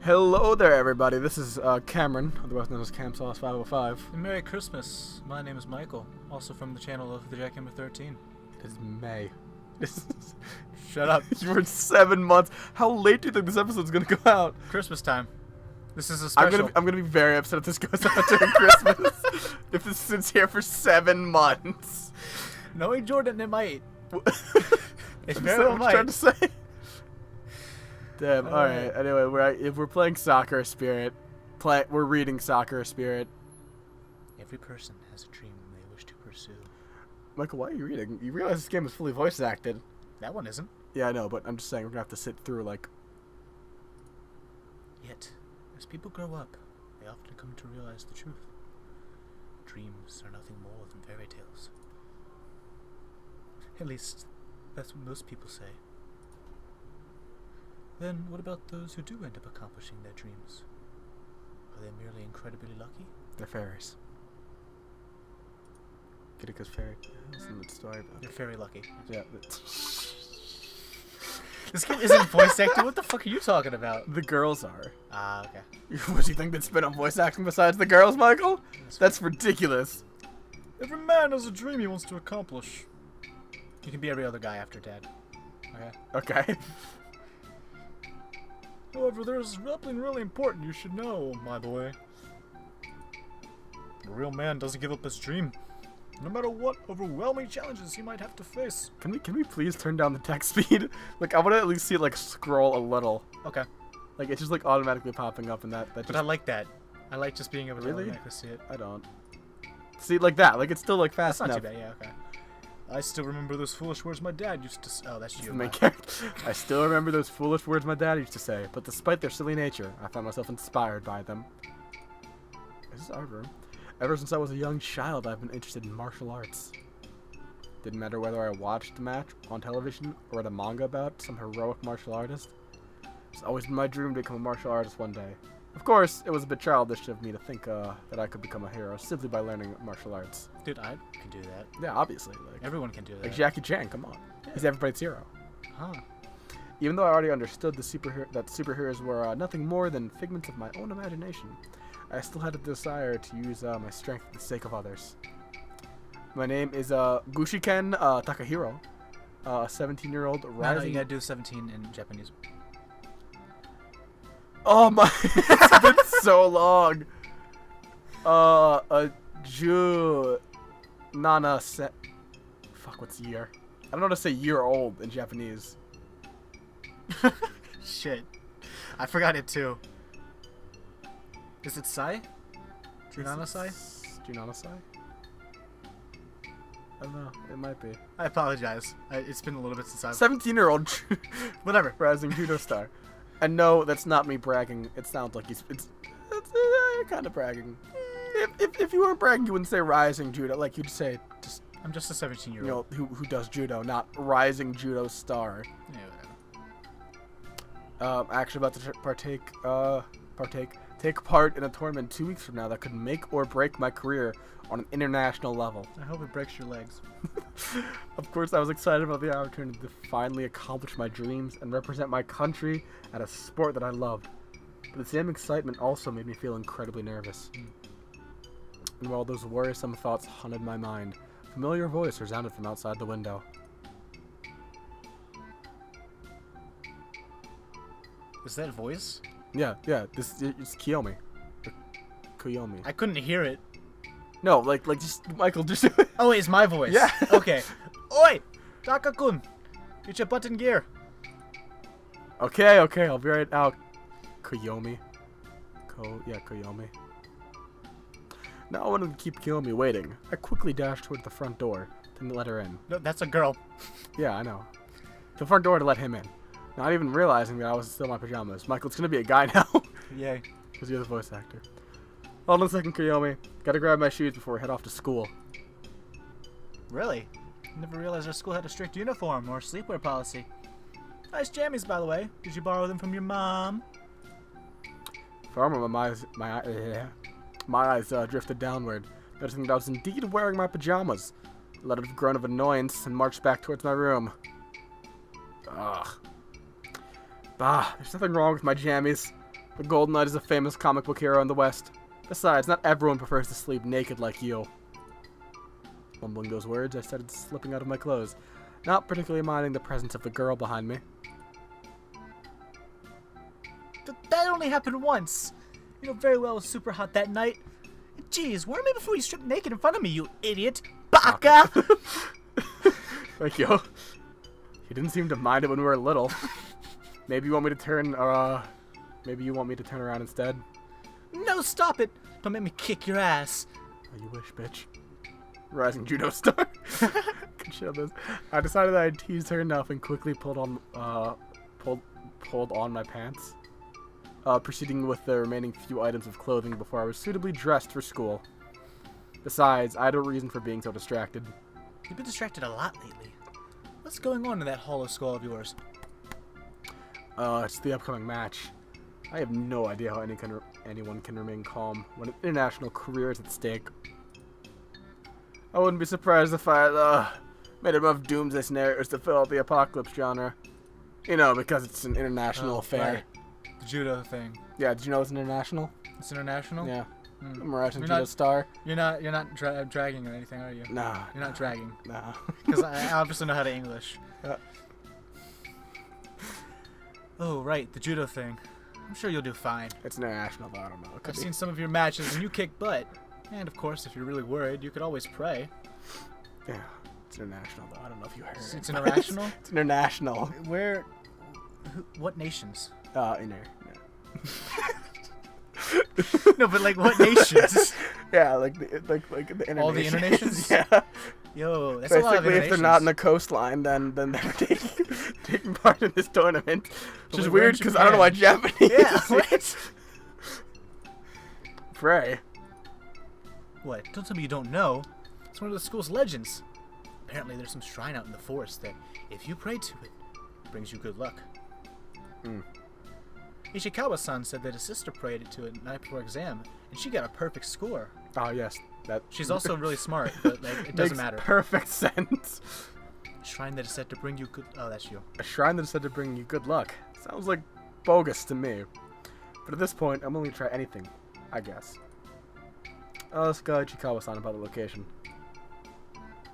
Hello there, everybody. This is Cameron, otherwise known as Cam Sauce 505. And Merry Christmas. My name is Michael, also from the channel of the Jackhammer 13. It is May. Shut up. You're 7 months. How late do you think this episode's gonna go out? Christmas time. This is a special. I'm gonna be very upset if this goes out during Christmas. If this sits here for 7 months. Knowing Jordan, it might. It's very what well I'm might. trying to say. Damn. All right. Anyway, if we're playing Sakura Spirit, we're reading Sakura Spirit. Every person has a dream they wish to pursue. Michael, why are you reading? You realize this game is fully voice acted. That one isn't. Yeah, I know, but I'm just saying we're gonna have to sit through like. Yet, as people grow up, they often come to realize the truth. Dreams are nothing more than fairy tales. At least, that's what most people say. Then, what about those who do end up accomplishing their dreams? Are they merely incredibly lucky? They're fairies. Get it? Because fairy. Listen to the story about. They're very lucky. Yeah. This game isn't voice acting. What the fuck are you talking about? The girls are. Ah, okay. What do you think that's been on voice acting besides the girls, Michael? That's ridiculous. Every man has a dream he wants to accomplish. You can be every other guy after Dad. Okay. Okay. However, there's something really important you should know, my boy. A real man doesn't give up his dream, no matter what overwhelming challenges he might have to face. Can we please turn down the text speed? Like, I want to at least see it like scroll a little. Okay. Like it's just like automatically popping up and that But just, I like that. I like just being able to Really? automatically see it. I don't. See like that. Like it's still like fast That's not enough. too bad, yeah, okay. I still remember those foolish words my dad used to oh, that's you. The main character. I still remember those foolish words my dad used to say, but despite their silly nature, I found myself inspired by them. This is our room. Ever since I was a young child, I've been interested in martial arts. Didn't matter whether I watched a match on television or read a manga about some heroic martial artist. It's always been my dream to become a martial artist one day. Of course, it was a bit childish of me to think that I could become a hero simply by learning martial arts. Dude, I can do that. Yeah, obviously. Like, Everyone can do that. like Jackie Chan, come on. He's everybody's hero. Huh. Even though I already understood that superheroes were nothing more than figments of my own imagination, I still had a desire to use my strength for the sake of others. My name is Gushiken Takahiro, a 17-year-old No, rising... you gotta do 17 in Japanese. Oh my... It's been so long. Nana se... Fuck, what's year? I don't know how to say year old in Japanese. Shit. I forgot it too. Is it Sai? Junana Sai? Junana Sai? I don't know. It might be. I apologize. It's been a little bit since I've... 17-year-old Whatever. rising judo star. And no, that's not me bragging. It sounds like it's kind of bragging. If you weren't bragging, you wouldn't say rising judo. Like you'd say just I'm just a 17-year-old. you know who does judo, not rising judo star. Yeah, whatever. Actually about to take part in a tournament 2 weeks from now that could make or break my career on an international level. I hope it breaks your legs. Of course, I was excited about the opportunity to finally accomplish my dreams and represent my country at a sport that I loved. But the same excitement also made me feel incredibly nervous. And while those worrisome thoughts haunted my mind, a familiar voice resounded from outside the window. Is that voice? Yeah, it's Kiyomi. Kiyomi. I couldn't hear it. No, like just Michael, just. Oh, wait, it's my voice. Yeah. Okay. Oi! Taka-kun! Get your butt in gear. Okay, I'll be right out. Kiyomi. Kiyomi. Now I wanted to keep Kiyomi waiting. I quickly dashed toward the front door to let her in. No, that's a girl. Yeah, I know. The front door to let him in. Not even realizing that I was still in my pajamas. Michael, it's gonna be a guy now. Yay. Because you're the voice actor. Hold on a second, Kiyomi. Gotta grab my shoes before we head off to school. Really? Never realized our school had a strict uniform or sleepwear policy. Nice jammies, by the way. Did you borrow them from your mom? For a moment, my eyes drifted downward, noticing that I was indeed wearing my pajamas. I let out a groan of annoyance and marched back towards my room. Ugh. There's nothing wrong with my jammies. The Golden Knight is a famous comic book hero in the West. Besides, not everyone prefers to sleep naked like you. Mumbling those words, I started slipping out of my clothes, not particularly minding the presence of the girl behind me. That only happened once. You know very well it was super hot that night. Jeez, warn me before you strip naked in front of me, you idiot. Baka! Thank you. He didn't seem to mind it when we were little. Maybe you want me to turn, maybe you want me to turn around instead? No, stop it! Don't make me kick your ass. Oh, you wish, bitch. Rising judo star. Could show this. I decided that I'd tease her enough and quickly pulled on my pants. Proceeding with the remaining few items of clothing before I was suitably dressed for school. Besides, I had a reason for being so distracted. You've been distracted a lot lately. What's going on in that hollow skull of yours? It's the upcoming match. I have no idea how anyone can remain calm when an international career is at stake. I wouldn't be surprised if I made enough doomsday scenarios to fill out the apocalypse genre. You know, because it's an international affair. Right. The judo thing. Yeah, did you know it's international? It's international? Yeah. Mm. I'm a rising judo star. You're not dragging or anything, are you? Nah. You're not dragging. Nah. Because I obviously know how to English. Oh, right, the judo thing. I'm sure you'll do fine. It's international, though. I don't know. I've seen some of your matches and you kick butt. And of course, if you're really worried, you could always pray. Yeah, it's international, though. I don't know if you heard. It's international? It's international. Where? What nations? Inner. No, but like what nations? Yeah, like the internations. All the internations? Yeah. Yo, that's Basically, a lot of if they're not in the coastline, then they're taking part in this tournament. Which is weird because I don't know why Japanese. Yeah, what? Pray. What? Don't tell me you don't know. It's one of the school's legends. Apparently, there's some shrine out in the forest that, if you pray to it, brings you good luck. Hmm. Ishikawa-san said that his sister prayed to it the night before exam, and she got a perfect score. Oh yes, that. She's also really smart, but like, it doesn't matter. Perfect sense. A shrine that is said to bring you good. Oh, that's you. A shrine that is said to bring you good luck. Sounds like bogus to me. But at this point, I'm willing to try anything, I guess. Let's go Ishikawa-san about the location.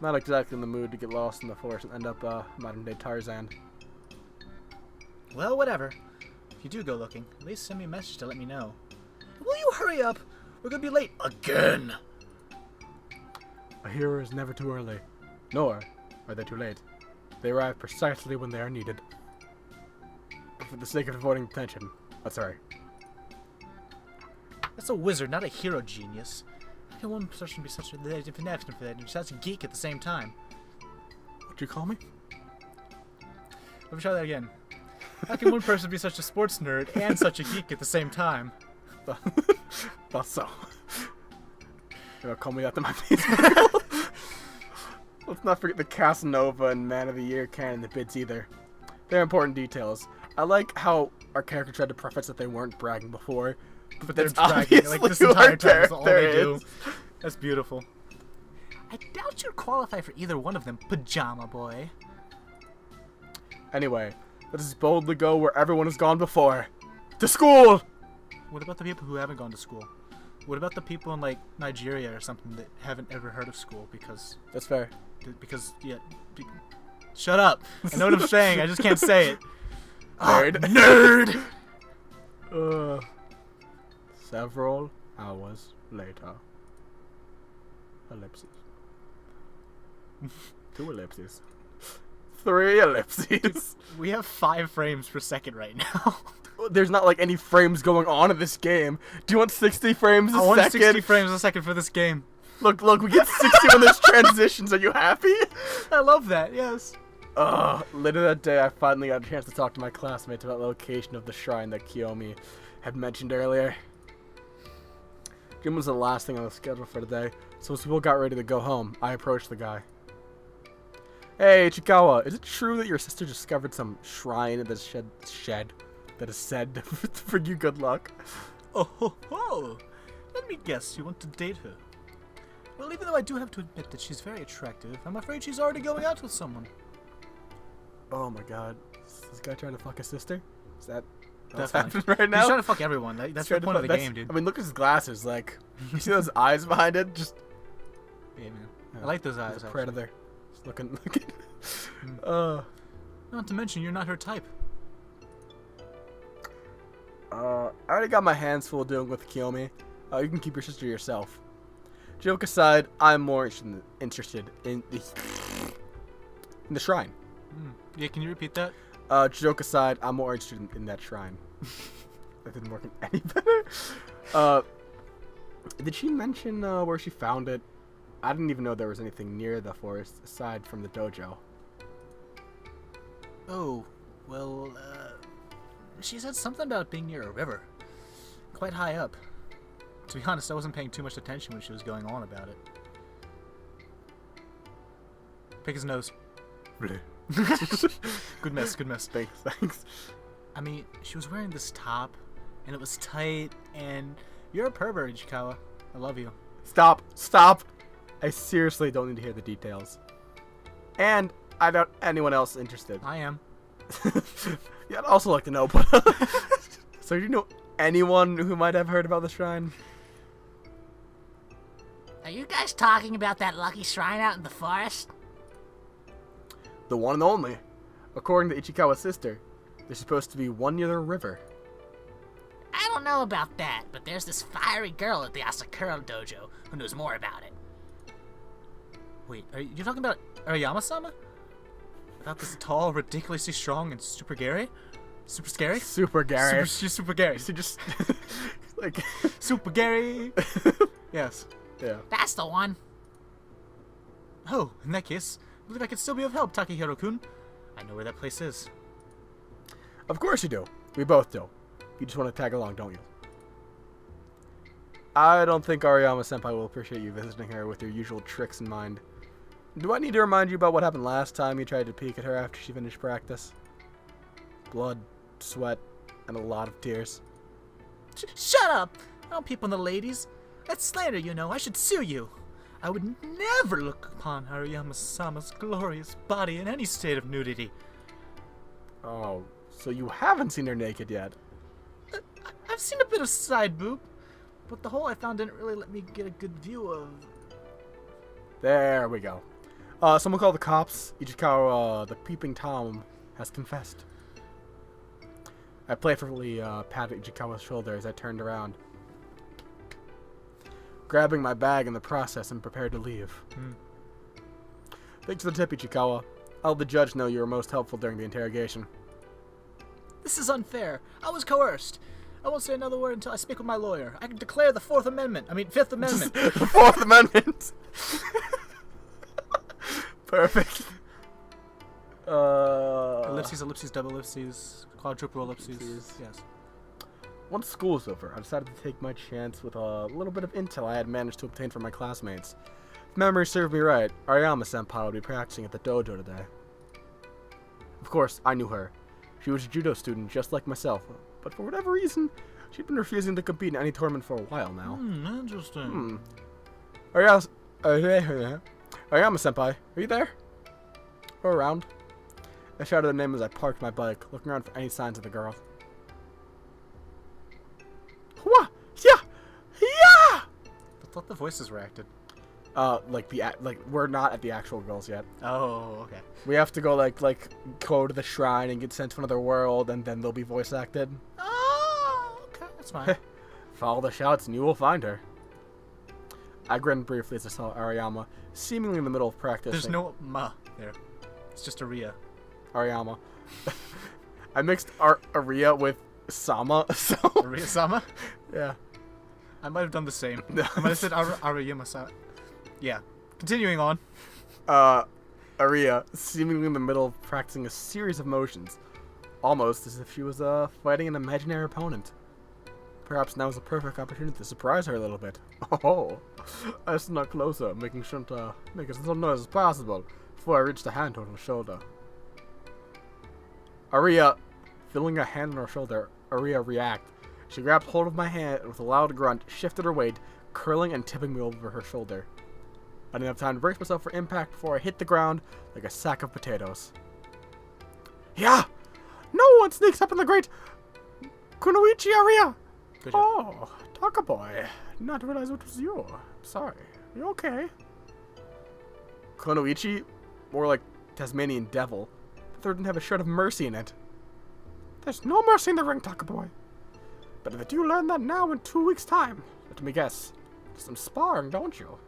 Not exactly in the mood to get lost in the forest and end up modern-day Tarzan. Well, whatever. If you do go looking, at least send me a message to let me know. Will you hurry up? We're gonna be late again. A hero is never too early, nor are they too late. They arrive precisely when they are needed. But for the sake of avoiding attention, sorry. That's a wizard, not a hero genius. How can one person be such a fanatic for that and such a geek at the same time? What'd you call me? Let me try that again. How can one person be such a sports nerd and such a geek at the same time? Thought so. You don't call me after my face. Let's not forget the Casanova and Man of the Year canon bits either. They're important details. I like how our character tried to preface that they weren't bragging before, but that's bragging like this entire time is all they do. That's beautiful. I doubt you'd qualify for either one of them, Pajama Boy. Anyway, let us boldly go where everyone has gone before. To school! What about the people who haven't gone to school? What about the people in, like, Nigeria or something that haven't ever heard of school because... That's fair. Because, yeah... Shut up! I know what I'm saying, I just can't say it. Nerd! Nerd! Several hours later. Ellipses. 2 ellipses. 3 ellipses. We have 5 frames per second right now. There's not like any frames going on in this game. Do you want 60 frames a second? I want 60 frames a second for this game. Look, we get 60 when there's transitions. Are you happy? I love that, yes. Later that day, I finally got a chance to talk to my classmates about the location of the shrine that Kiyomi had mentioned earlier. Gym was the last thing on the schedule for today, so as people got ready to go home, I approached the guy. Hey, Ichikawa, is it true that your sister discovered some shrine that is that is said for you good luck? Oh ho ho! Let me guess, you want to date her. Well, even though I do have to admit that she's very attractive, I'm afraid she's already going out with someone. Oh my god. Is this guy trying to fuck his sister? Is that What's Definitely. happening right now? He's trying to fuck everyone. That's He's the trying to point of fuck- the that's- game, dude. I mean, look at his glasses. Like, you see those eyes behind it? Just Yeah, man. Yeah. I like those he's eyes. a actually. predator. Just looking. Not to mention, you're not her type. I already got my hands full dealing with Kiyomi. You can keep your sister to yourself. Joke aside, I'm more interested in the shrine. Yeah, can you repeat that? Joke aside, I'm more interested in that shrine. That didn't work any better. Did she mention where she found it? I didn't even know there was anything near the forest aside from the dojo. Oh, well, she said something about being near a river. Quite high up. To be honest, I wasn't paying too much attention when she was going on about it. Pick his nose. Good mess, good mess. Thanks. I mean, she was wearing this top, and it was tight, and you're a pervert, Ichikawa. I love you. Stop. I seriously don't need to hear the details. And I doubt anyone else interested. I am. Yeah, I'd also like to know, but... So do you know anyone who might have heard about the shrine? Are you guys talking about that lucky shrine out in the forest? The one and only. According to Ichikawa's sister, there's supposed to be one near the river. I don't know about that, but there's this fiery girl at the Sakura dojo who knows more about it. Wait, are you talking about Ariyama-sama? About this tall, ridiculously strong, and super scary? Super scary? Super Gary. She's super scary. So just... like... Super scary! Yes. Yeah. That's the one. Oh, in that case, I believe I could still be of help, Takehiro-kun. I know where that place is. Of course you do. We both do. You just want to tag along, don't you? I don't think Ariyama-senpai will appreciate you visiting her with your usual tricks in mind. Do I need to remind you about what happened last time you tried to peek at her after she finished practice? Blood, sweat, and a lot of tears. Shut up! I don't peep on the ladies. That's slander, you know. I should sue you. I would never look upon Ariyama-sama's glorious body in any state of nudity. Oh, so you haven't seen her naked yet? I've seen a bit of side boob, but the hole I found didn't really let me get a good view of... There we go. Someone call the cops. Ichikawa, the peeping Tom, has confessed. I playfully patted Ichikawa's shoulder as I turned around, grabbing my bag in the process and prepared to leave. Thanks for the tip, Ichikawa. I'll let the judge know you were most helpful during the interrogation. This is unfair. I was coerced. I won't say another word until I speak with my lawyer. I can declare the Fifth Amendment. The Fourth Amendment! Perfect. Ellipses, ellipses, double ellipses, quadruple ellipses. Yes. Once school was over, I decided to take my chance with a little bit of intel I had managed to obtain from my classmates. If memory served me right, Ariyama-senpai would be practicing at the dojo today. Of course, I knew her. She was a judo student just like myself, but for whatever reason, she'd been refusing to compete in any tournament for a while now. Interesting. Ariyama-senpai, are you there? Or around? I shouted her name as I parked my bike, looking around for any signs of the girl. Hua! Yeah! Yeah! I thought the voices were acted. We're not at the actual girls yet. Oh, okay. We have to go go to the shrine and get sent to another world, and then they'll be voice acted. Oh, okay, that's fine. Follow the shouts and you will find her. I grinned briefly as I saw Ariyama, seemingly in the middle of practice. There's no ma there. It's just Ariya. Ariyama. I mixed Ariya with Sama, so... Ariya-sama? Yeah. I might have done the same. I might have said Ariyama-sama. Yeah. Continuing on. Ariya, seemingly in the middle of practicing a series of motions, almost as if she was fighting an imaginary opponent. Perhaps now is a perfect opportunity to surprise her a little bit. Oh, I snuck closer, making sure to make as little noise as possible before I reached a hand on her shoulder. Ariya, feeling a hand on her shoulder, Ariya reacted. She grabbed hold of my hand and with a loud grunt, shifted her weight, curling and tipping me over her shoulder. I didn't have time to brace myself for impact before I hit the ground like a sack of potatoes. Yeah! No one sneaks up in the great Kunoichi area! Good job. Oh, Taka boy. Not realize it was you. Sorry. You okay? Kunoichi? More like Tasmanian devil. The third didn't have a shred of mercy in it. There's no mercy in the ring, Taka boy. But if you learn that now in 2 weeks' time, let me guess. Some sparring, don't you?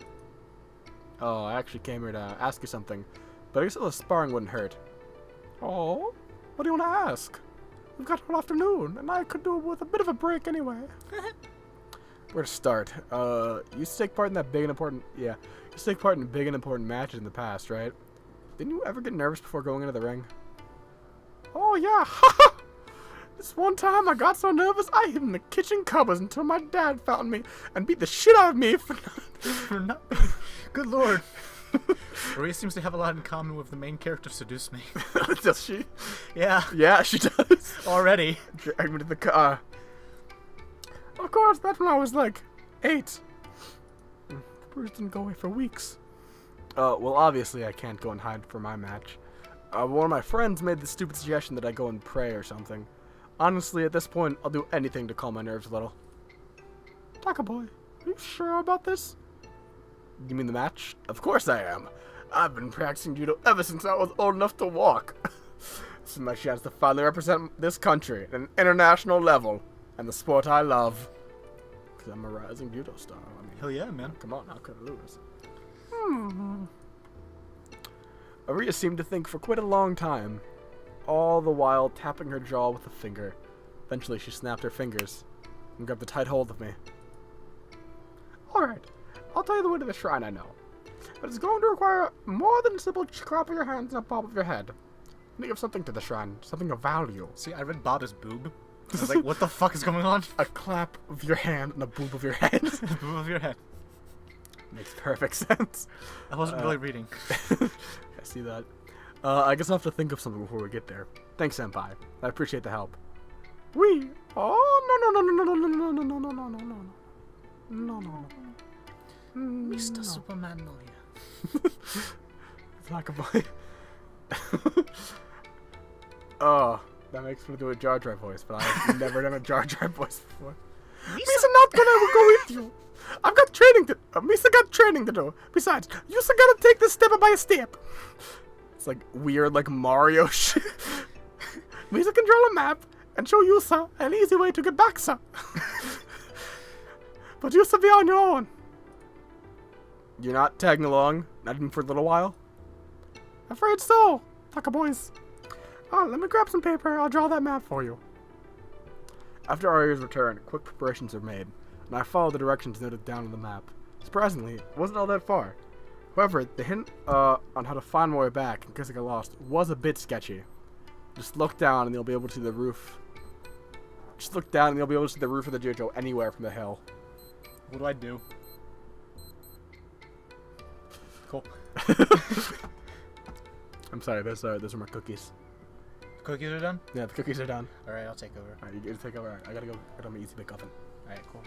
Oh, I actually came here to ask you something. But I guess the sparring wouldn't hurt. Oh? What do you want to ask? We've got all afternoon, and I could do it with a bit of a break anyway. Where to start? You used to take part in that big and important... Yeah. You used to take part in big and important matches in the past, right? Didn't you ever get nervous before going into the ring? Oh, yeah. This one time I got so nervous I hid in the kitchen cupboards until my dad found me and beat the shit out of me for not being... Good lord. Maria seems to have a lot in common with the main character of Seduce Me. Does she? Yeah. Yeah, she does. Already. Dragged me to the car. Of course, that's when I was like 8. The bruise didn't go away for weeks. Well, obviously I can't go and hide for my match. One of my friends made the stupid suggestion that I go and pray or something. Honestly, at this point, I'll do anything to calm my nerves a little. Taka boy, are you sure about this? You mean the match? Of course I am. I've been practicing judo ever since I was old enough to walk. This is my chance to finally represent this country at an international level, and the sport I love. Because I'm a rising judo star. I mean, hell yeah, man. Come on, how could I lose? Aria seemed to think for quite a long time, all the while tapping her jaw with a finger. Eventually she snapped her fingers and grabbed a tight hold of me. Alright, I'll tell you the way to the shrine I know. But it's going to require more than a simple clap of your hands and a pop of your head. Think of something to the shrine, something of value. See, I read Bada's boob. I was like, what the fuck is going on? A clap of your hand and a boob of your head. Boob of your head. Makes perfect sense. I wasn't really reading. I see that. I guess I'll have to think of something before we get there. Thanks, Senpai. I appreciate the help. We. Oh, no. Mr. Superman, It's like a boy. Oh, that makes me do a Jar Jar voice, but I've never done a Jar Jar voice before. Misa not gonna go with you. I've got training to... Misa got training to do. Besides, you still gotta take this step by a step. It's like weird, like Mario shit. Misa control a map and show Yusa an easy way to get back, sir. But Yusa be on your own. You're not tagging along? Not even for a little while? Afraid so, Taka boys. Let me grab some paper. I'll draw that map for you. After Arya's return, quick preparations are made, and I followed the directions noted down on the map. Surprisingly, it wasn't all that far. However, the hint on how to find my way back in case I got lost was a bit sketchy. Just look down and you'll be able to see the roof. Just look down and you'll be able to see the roof of the JoJo anywhere from the hill. What do I do? Cool. I'm sorry, those are my cookies. The cookies are done? Yeah, the cookies are done. Alright, I'll take over. Alright, you get to take over. I gotta go get on my easy bake oven. Alright, cool.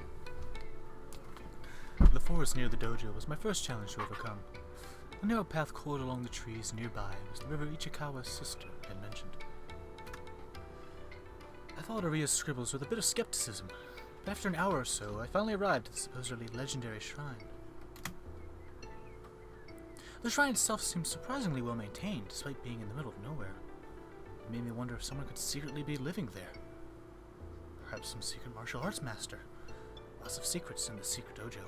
The forest near the dojo was my first challenge to overcome. A narrow path coiled along the trees nearby was the river Ichikawa's sister had mentioned. I followed Aria's scribbles with a bit of skepticism, but after an hour or so, I finally arrived at the supposedly legendary shrine. The shrine itself seemed surprisingly well maintained, despite being in the middle of nowhere. It made me wonder if someone could secretly be living there. Perhaps some secret martial arts master. Lots of secrets in the secret dojo.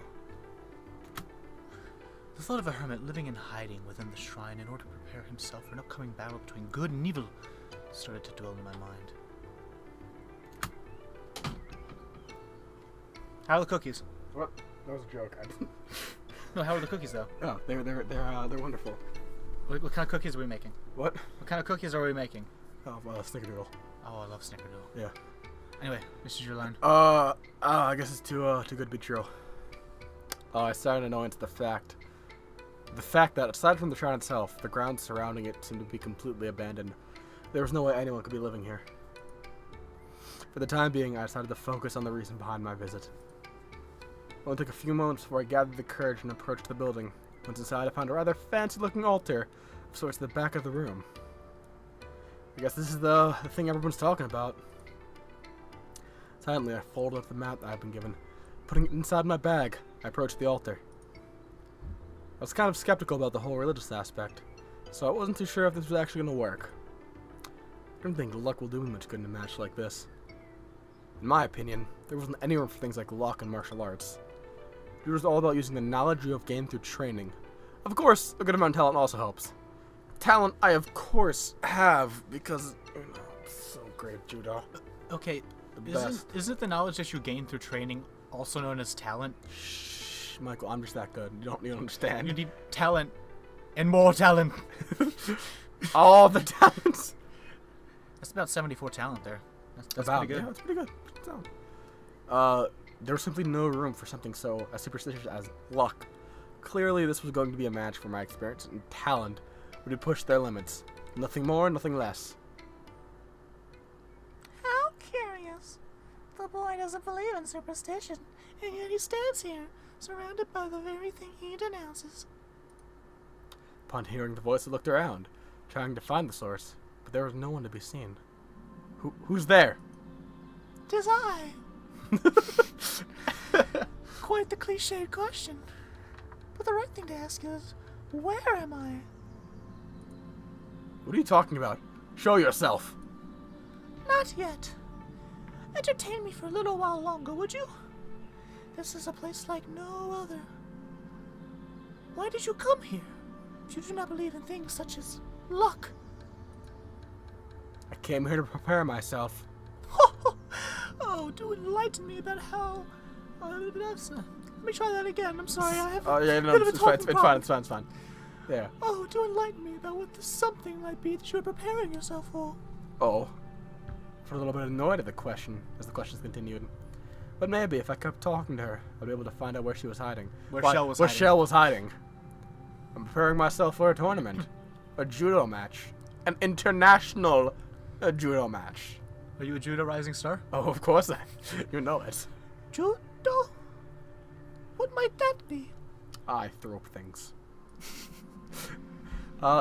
The thought of a hermit living in hiding within the shrine in order to prepare himself for an upcoming battle between good and evil started to dwell in my mind. How are the cookies? What? That was a joke. No, how are the cookies though? Oh, they're wonderful. What kind of cookies are we making? What? What kind of cookies are we making? Oh, snickerdoodle. Oh, I love snickerdoodle. Yeah. Anyway, this is your line. I guess it's too good to be true. I started to know into the fact that aside from the shrine itself, the grounds surrounding it seemed to be completely abandoned. There was no way anyone could be living here. For the time being, I decided to focus on the reason behind my visit. It only took a few moments before I gathered the courage and approached the building. Once inside, I found a rather fancy-looking altar of sorts at the back of the room. I guess this is the thing everyone's talking about. Silently, I folded up the map I'd been given. Putting it inside my bag, I approached the altar. I was kind of skeptical about the whole religious aspect, so I wasn't too sure if this was actually going to work. I don't think luck will do me much good in a match like this. In my opinion, there wasn't any room for things like luck in martial arts. It was all about using the knowledge you have gained through training. Of course, a good amount of talent also helps. Talent I, of course, have, because I'm so great at judo. Okay, isn't the knowledge that you gain through training also known as talent? Shh, Michael, I'm just that good. You don't understand. You need talent and more talent. All the talents. That's about 74 talent there. That's About, pretty good. Yeah, that's pretty good. There was simply no room for something so superstitious as luck. Clearly, this was going to be a match for my experience and talent would be pushed their limits. Nothing more, nothing less. How curious. The boy doesn't believe in superstition, and yet he stands here, surrounded by the very thing he denounces. Upon hearing the voice, I looked around, trying to find the source, but there was no one to be seen. Who's there? 'Tis I. Quite the cliched question. But the right thing to ask is, where am I? What are you talking about? Show yourself. Not yet. Entertain me for a little while longer, would you? This is a place like no other. Why did you come here? You do not believe in things such as luck. I came here to prepare myself. Oh, do enlighten me about how... let me try that again. I'm sorry, I have Oh yeah, no, bit of a it's fine, talking problem. it's fine. Yeah. Oh, do enlighten me about what this something might be that you're preparing yourself for. Oh. For a little bit annoyed at the question, as the questions continued. But maybe if I kept talking to her, I'd be able to find out where she was hiding. Where Shell was hiding. I'm preparing myself for a tournament. A judo match. An international judo match. Are you a judo rising star? Oh, of course you know it. Judo? What might that be? I throw things.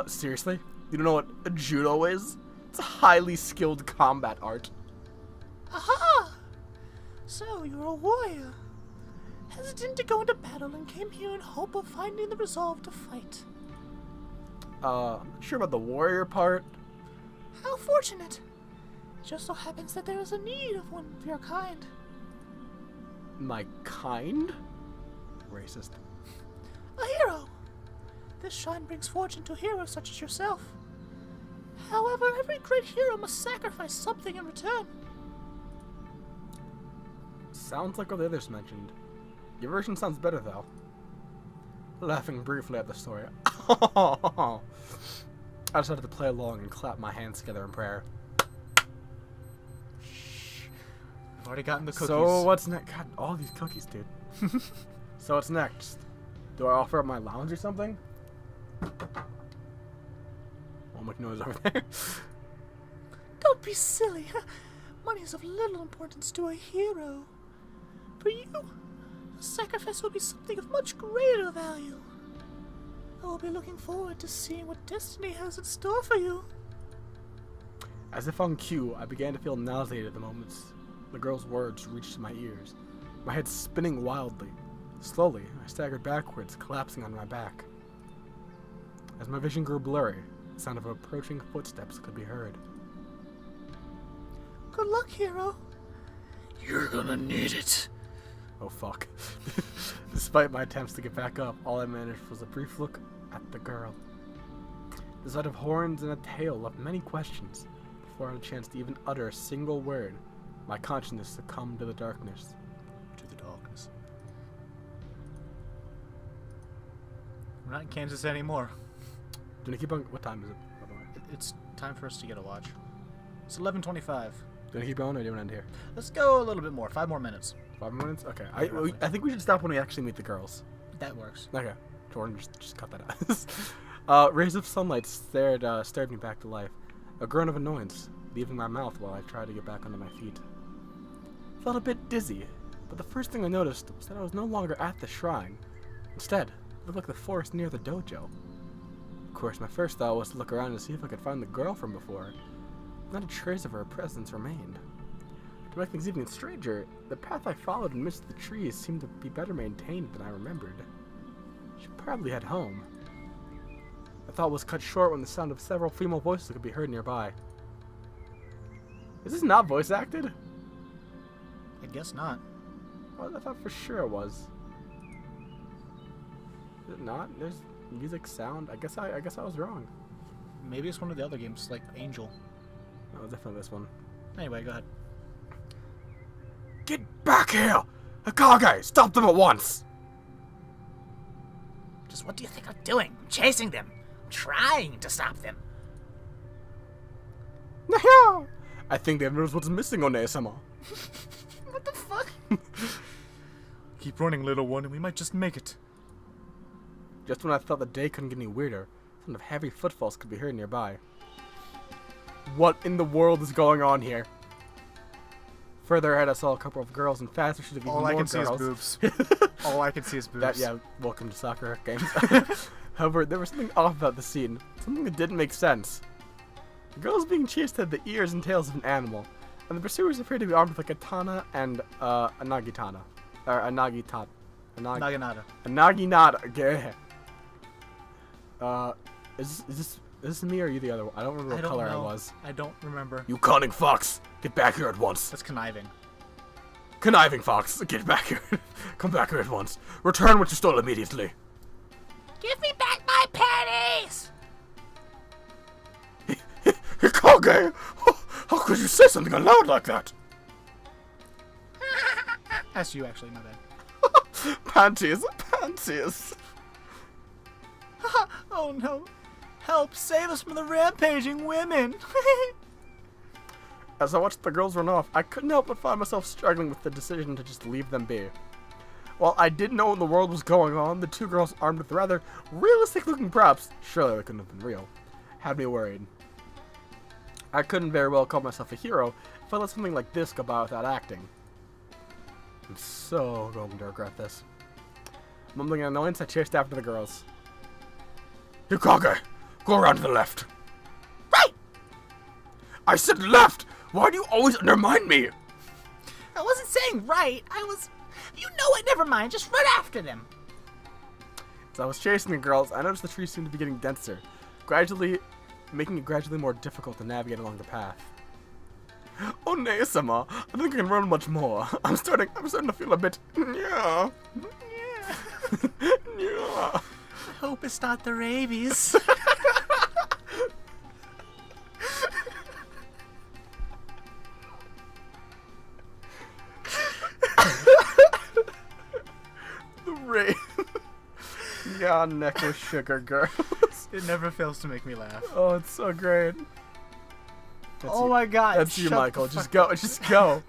Seriously? You don't know what a judo is? It's a highly skilled combat art. Aha! So, you're a warrior. Hesitant to go into battle and came here in hope of finding the resolve to fight. I'm not sure about the warrior part. How fortunate. It just so happens that there is a need of one of your kind. My kind? Racist. A hero. This shrine brings fortune to heroes such as yourself. However, every great hero must sacrifice something in return. Sounds like what the others mentioned. Your version sounds better, though. Laughing briefly at the story. I decided to play along and clap my hands together in prayer. I've already gotten the cookies. So what's next? God, all these cookies, dude. So what's next? Do I offer up my lounge or something? Won't make noise over there. Don't be silly. Money is of little importance to a hero. For you, the sacrifice will be something of much greater value. I will be looking forward to seeing what destiny has in store for you. As if on cue, I began to feel nauseated at the moments the girl's words reached my ears, my head spinning wildly. Slowly, I staggered backwards, collapsing on my back. As my vision grew blurry, the sound of approaching footsteps could be heard. Good luck, hero. You're gonna need it. Oh fuck. Despite my attempts to get back up, all I managed was a brief look at the girl. The sight of horns and a tail left many questions. Before I had a chance to even utter a single word, my consciousness succumbed to the darkness. To the darkness. We're not in Kansas anymore. Do you keep on? What time is it, by the way? It's time for us to get a watch. It's 11:25. Do you keep going or do you want to end here? Let's go a little bit more. 5 more minutes. 5 minutes? Okay. Roughly. I think we should stop when we actually meet the girls. That works. Okay. Jordan, just cut that out. Rays of sunlight stared me back to life. A groan of annoyance, leaving my mouth while I tried to get back onto my feet. Felt a bit dizzy, but the first thing I noticed was that I was no longer at the shrine. Instead, it looked like the forest near the dojo. Of course, my first thought was to look around to see if I could find the girl from before. Not a trace of her presence remained. To make things even stranger, the path I followed amidst the trees seemed to be better maintained than I remembered. Should probably head home. The thought was cut short when the sound of several female voices could be heard nearby. Is this not voice acted? I guess not. Well, I thought for sure it was. Is it not? There's music, sound. I guess I was wrong. Maybe it's one of the other games, like Angel. No, definitely this one. Anyway, go ahead. Get back here! Hokage! Stop them at once! Just what do you think I'm doing? I'm chasing them. I'm trying to stop them. I think they've noticed what's missing on ASMR. What the fuck? Keep running, little one, and we might just make it. Just when I thought the day couldn't get any weirder, sound of heavy footfalls could be heard nearby. What in the world is going on here? Further ahead, I saw a couple of girls, and faster should have even All more I girls. can see is boobs. All I can see is boobs. That, yeah, welcome to Sakura games. However, there was something off about the scene. Something that didn't make sense. The girls being chased had the ears and tails of an animal, and the pursuers appeared to be armed with a katana and a nagitana. Or a nagitana. Naginata. A naginata. Okay. Is this me or are you the other one? I don't remember what color I was. I don't remember. You cunning fox! Get back here at once! That's conniving. Conniving fox! Get back here! Come back here at once! Return what you stole immediately! Give me back my panties! Hokage! How could you say something aloud like that? That's you, actually, my bad. Panties! Panties! Oh no. Help, save us from the rampaging women! As I watched the girls run off, I couldn't help but find myself struggling with the decision to just leave them be. While I didn't know what in the world was going on, the two girls armed with rather realistic-looking props, surely they couldn't have been real, had me worried. I couldn't very well call myself a hero if I let something like this go by without acting. I'm so going to regret this. Mumbling in annoyance, I chased after the girls. Hokage! Go around to the left! Right! I said left! Why do you always undermine me? I wasn't saying right. I was... You know what? Never mind. Just run after them. As I was chasing the girls, I noticed the trees seemed to be getting denser, making it gradually more difficult to navigate along the path. Oh, Nae-sama, I think I can run much more. I'm starting to feel a bit... Yeah. Yeah. I hope it's not the rabies. The rain. Yeah, neck with sugar, girls. It never fails to make me laugh. Oh, it's so great. That's Oh you. my god. That's you, shut the Michael. fuck Just go. Just go.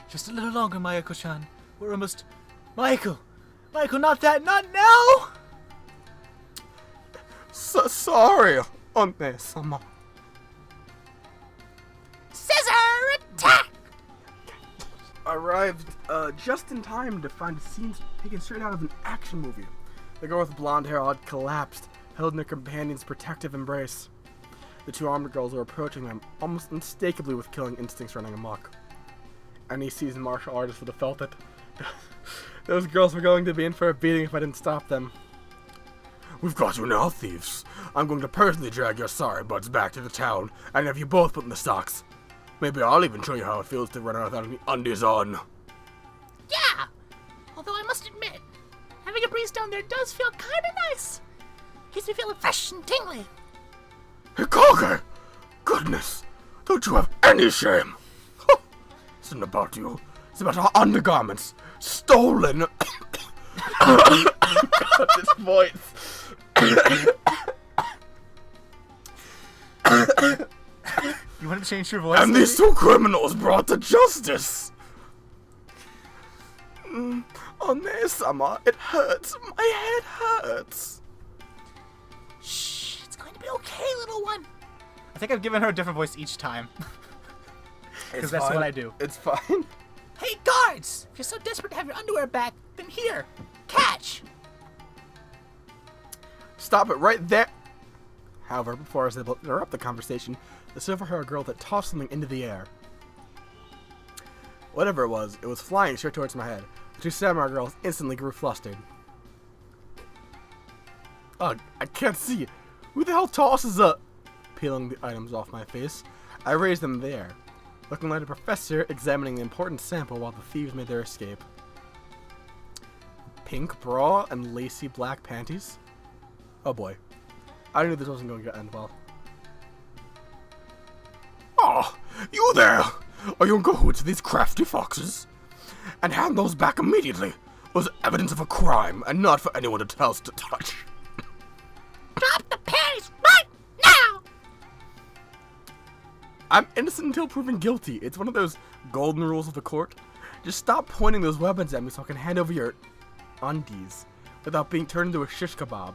Just a little longer, Mayako-chan. We're almost... Michael! Michael, not that! Not now! So sorry, One-sama. Scissor attack! Arrived just in time to find scenes taken straight out of an action movie. The girl with blonde hair had collapsed, held in her companion's protective embrace. The two armored girls were approaching them, almost unmistakably with killing instincts running amok. Any seasoned martial artist would have felt it. Those girls were going to be in for a beating if I didn't stop them. We've got you now, thieves. I'm going to personally drag your sorry butts back to the town and have you both put in the stocks. Maybe I'll even show you how it feels to run out without any undies on. Yeah! Although I must admit, having a breeze down there does feel kinda nice. Keeps me feeling fresh and tingly. Hokage! Goodness! Don't you have any shame? It's not about you. It's about our undergarments. Stolen! God, this voice. You want to change your voice? And these two criminals brought to justice. Oh, Nae-sama, it hurts. My head hurts. Shh, it's going to be okay, little one. I think I've given her a different voice each time. Because that's fine. what I do. It's fine. Hey, guards! If you're so desperate to have your underwear back, then here, catch! Stop it right there. However, before I was able to interrupt the conversation, the silver-haired girl that tossed something into the air. Whatever it was flying straight towards my head. The two samurai girls instantly grew flustered. Ugh, I can't see. Who the hell tosses up? Peeling the items off my face, I raised them there, looking like a professor examining an important sample while the thieves made their escape. Pink bra and lacy black panties? Oh boy. I knew this wasn't going to end well. Oh, you there! Are you in cahoots with these crafty foxes? And hand those back immediately. It was evidence of a crime, and not for anyone else to touch. Drop the panties right now! I'm innocent until proven guilty. It's one of those golden rules of the court. Just stop pointing those weapons at me so I can hand over your undies without being turned into a shish kebab.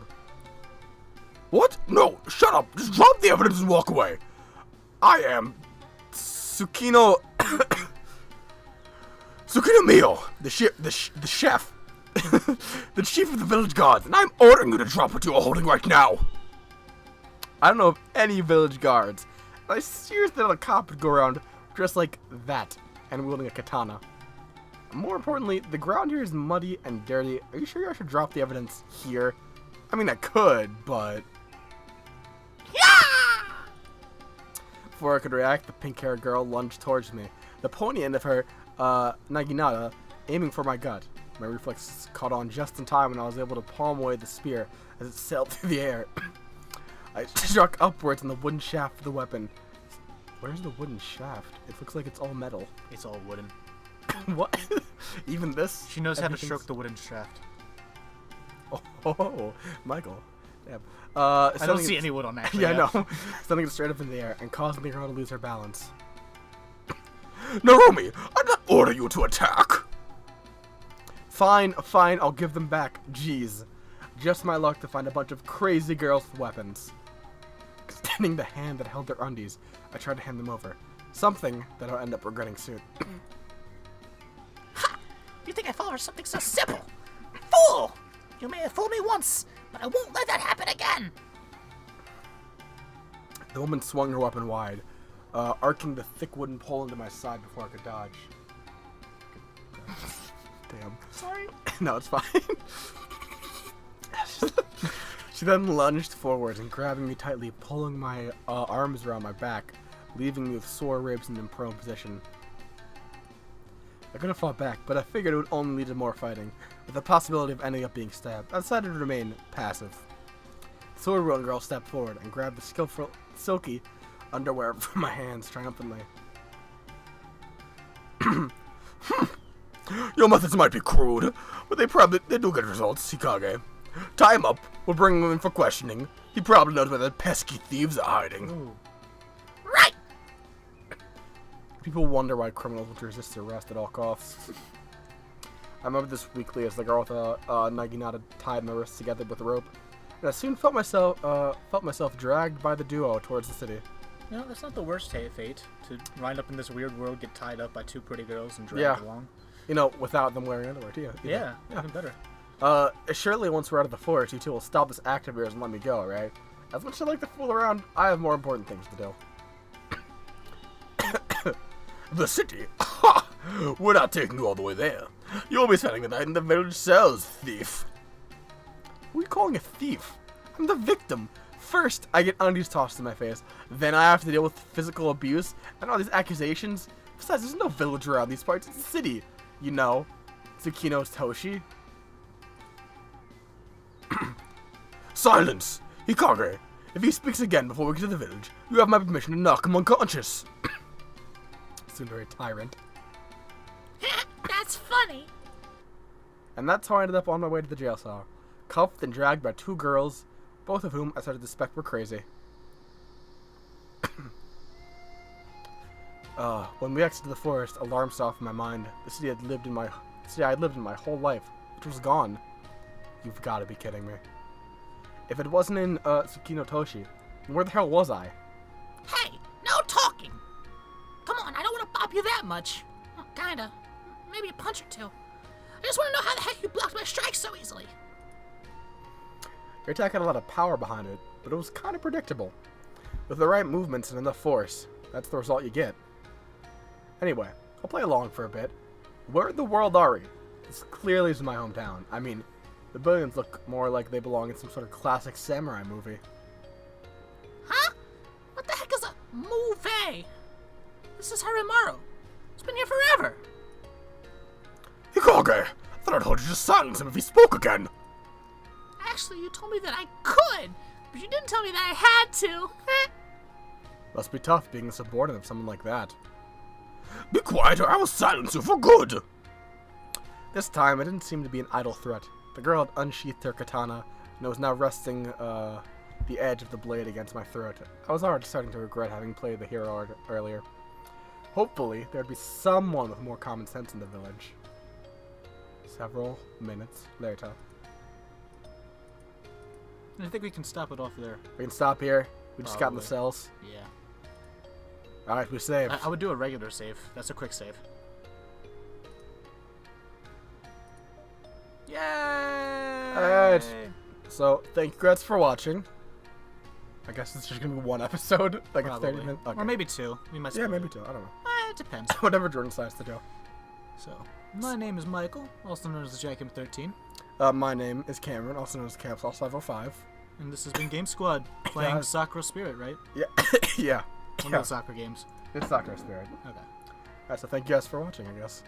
What? No, shut up. Just drop the evidence and walk away. I am Tsukino Mio, the chef, the chief of the village guards, and I'm ordering you to drop what you are holding right now. I don't know of any village guards. I seriously thought a cop would go around dressed like that and wielding a katana. More importantly, the ground here is muddy and dirty. Are you sure I should drop the evidence here? I mean, I could, but... Yeah! Before I could react, the pink-haired girl lunged towards me, the pointy end of her naginata aiming for my gut. My reflexes caught on just in time and I was able to palm away the spear as it sailed through the air. I struck upwards on the wooden shaft of the weapon. Where's the wooden shaft? It looks like it's all metal. It's all wooden. What? Even this? She knows how to stroke the wooden shaft. Oh, Michael. Damn. I don't see any wood on that. Yeah, I know. Sending it straight up in the air and causing the girl to lose her balance. Narumi, I did not order you to attack. Fine, I'll give them back. Jeez. Just my luck to find a bunch of crazy girls with weapons. Extending the hand that held their undies, I tried to hand them over. Something that I'll end up regretting soon. Ha! You think I fall for something so simple? Fool! You may have fooled me once, but I won't let that happen again! The woman swung her weapon wide, arcing the thick wooden pole into my side before I could dodge. Damn. Sorry. No, it's fine. She then lunged forward and grabbing me tightly, pulling my arms around my back, leaving me with sore ribs and in prone position. I could have fought back, but I figured it would only lead to more fighting, with the possibility of ending up being stabbed. I decided to remain passive. The sword-wielding girl stepped forward and grabbed the skillful, silky underwear from my hands triumphantly. Your methods might be crude, but they do get results, Hikage. Tie him up. We'll bring him in for questioning. He probably knows where the pesky thieves are hiding. Ooh. Right! People wonder why criminals would resist arrest at all costs. I remember this weekly as the girl with a naginata tied my wrists together with a rope, and I soon felt myself dragged by the duo towards the city. You know, that's not the worst fate, to wind up in this weird world, get tied up by two pretty girls and dragged along. You know, without them wearing underwear, too. Yeah, even better. Surely once we're out of the forest, you two will stop this act of yours and let me go, right? As much as I like to fool around, I have more important things to do. The city? Ha! We're not taking you all the way there. You'll be spending the night in the village cells, thief. Who are you calling a thief? I'm the victim. First, I get undies tossed in my face. Then I have to deal with physical abuse and all these accusations. Besides, there's no village around these parts. It's a city. You know, Tsukino's Toshi. Silence! Hikage! If he speaks again before we get to the village, you have my permission to knock him unconscious. Tsundere tyrant. That's funny. And that's how I ended up on my way to the jail cell. Cuffed and dragged by two girls, both of whom I started to suspect were crazy. When we exited the forest, alarm stopped in my mind. The city I had lived in my whole life, which was gone. You've got to be kidding me. If it wasn't in Tsukino Toshi, where the hell was I? Hey, no talking. Come on, I don't want to bop you that much. Well, kinda. Maybe a punch or two. I just want to know how the heck you blocked my strikes so easily. Your attack had a lot of power behind it, but it was kind of predictable. With the right movements and enough force, that's the result you get. Anyway, I'll play along for a bit. Where in the world are we? This clearly is my hometown. I mean, the buildings look more like they belong in some sort of classic samurai movie. Huh? What the heck is a movie? This is Harimaru. It's been here forever. Hikage! I thought I'd hold you to silence him if he spoke again! Actually, you told me that I could, but you didn't tell me that I had to. Must be tough being a subordinate of someone like that. Be quiet or I will silence you for good! This time, it didn't seem to be an idle threat. The girl had unsheathed her katana, and was now resting the edge of the blade against my throat. I was already starting to regret having played the hero earlier. Hopefully, there'd be someone with more common sense in the village. Several minutes later. I think we can stop it off there. We can stop here. We just got in the Probably. cells. Yeah. Alright, we saved. I would do a regular save. That's a quick save. Yay! Alright. So, thank you guys for watching. I guess it's just gonna be one episode. Like it's 30 Probably. minutes. Okay. Or maybe two. We might Yeah, split maybe it. two. I don't know. It depends. Whatever Jordan decides to do. So, my name is Michael, also known as the Jackim 13, My name is Cameron, also known as Capsule 505. and this has been Game Squad, playing Guys. Sakura Spirit, right? Yeah. Yeah. One of the soccer games. It's Sakura Spirit. Okay. Alright, so thank you guys for watching, I guess.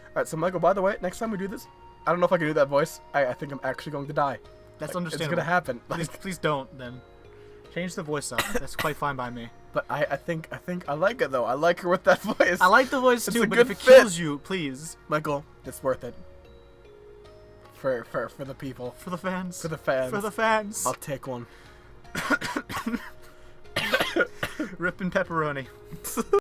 Alright, so Michael, by the way, next time we do this, I don't know if I can do that voice. I think I'm actually going to die. That's Like, understandable. It's gonna happen. Please don't, then. Change the voice up. That's quite fine by me. But I think I like it though. I like her with that voice. I like the voice It's too, a but if good it fit. kills you, please. Michael, it's worth it. For the people. For the fans. For the fans. For the fans. I'll take one. Ripping pepperoni.